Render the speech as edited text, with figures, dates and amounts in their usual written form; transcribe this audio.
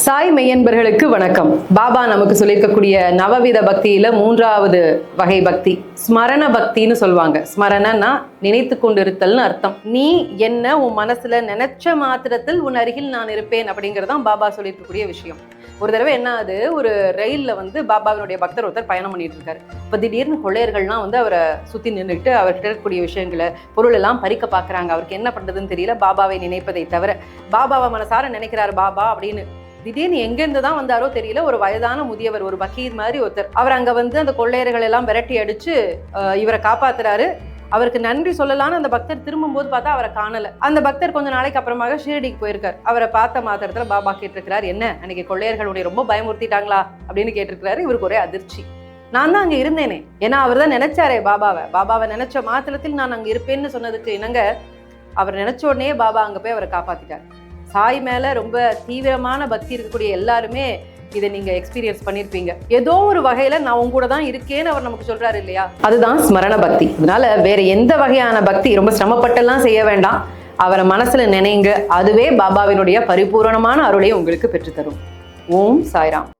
சாய் மெய்யன்பர்களுக்கு வணக்கம். பாபா நமக்கு சொல்லியிருக்கக்கூடிய நவவித பக்தியில 3வது வகை பக்தி ஸ்மரண பக்தின்னு சொல்லுவாங்க. ஸ்மரணன்னா நினைத்து கொண்டிருத்தல்னு அர்த்தம். நீ என்ன உன் மனசுல நினைச்ச மாத்திரத்தில் உன் அருகில் நான் இருப்பேன் அப்படிங்கறதான் பாபா சொல்லியிருக்கக்கூடிய விஷயம். ஒரு தடவை என்ன ஆகுது, ஒரு ரயில்ல பாபாவினுடைய பக்தர் ஒருத்தர் பயணம் பண்ணிட்டு இருக்காரு. இப்ப திடீர்னு கொள்ளையர்கள்லாம் அவரை சுத்தி நின்றுட்டு அவர்கிட்ட இருக்கக்கூடிய விஷயங்களை பொருள் எல்லாம் பறிக்க பாக்குறாங்க. அவருக்கு என்ன பண்றதுன்னு தெரியல. பாபாவை நினைப்பதை தவிர பாபாவை மனசார நினைக்கிறாரு பாபா அப்படின்னு. திடீர்னு எங்கேருந்து தான் வந்தாரோ தெரியல, ஒரு வயதான முதியவர், ஒரு பக்கீர் மாதிரி ஒருத்தர், அவர் அங்க அந்த கொள்ளையர்கள் எல்லாம் விரட்டி அடிச்சு இவரை காப்பாத்துறாரு. அவருக்கு நன்றி சொல்லலான்னு அந்த பக்தர் திரும்பும்போது பார்த்தா அவரை காணல. அந்த பக்தர் கொஞ்ச நாளைக்கு அப்புறமாக ஷீரடிக்கு போயிருக்காரு. அவரை பார்த்த மாத்திரத்துல பாபா கேட்டிருக்கிறார், என்ன அன்னைக்கு கொள்ளையர்களுடைய ரொம்ப பயமுறுத்திட்டாங்களா அப்படின்னு கேட்டிருக்கிறாரு. இவருக்கு ஒரே அதிர்ச்சி. நான் தான் அங்க இருந்தேனே, ஏன்னா அவர் தான் நினைச்சாரே பாபாவை நினைச்ச மாத்திரத்தில் நான் அங்க இருப்பேன்னு சொன்னதுக்கு இணங்க அவர் நினைச்ச உடனே பாபா அங்க போய் அவரை காப்பாத்திட்டார். சாய் மேல ரொம்ப தீவிரமான பக்தி இருக்கக்கூடிய எல்லாருமே இதை நீங்க எக்ஸ்பீரியன்ஸ் பண்ணிருப்பீங்க. ஏதோ ஒரு வகையில நான் உங்க கூட தான் இருக்கேன்னு அவர் நமக்கு சொல்றாரு இல்லையா, அதுதான் ஸ்மரண பக்தி. அதனால வேற எந்த வகையான பக்தி ரொம்ப சிரமப்பட்டெல்லாம் செய்ய வேண்டாம். அவரை மனசுல நினைங்க, அதுவே பாபாவினுடைய பரிபூரணமான அருளை உங்களுக்கு பெற்றுத்தரும். ஓம் சாய்ராம்.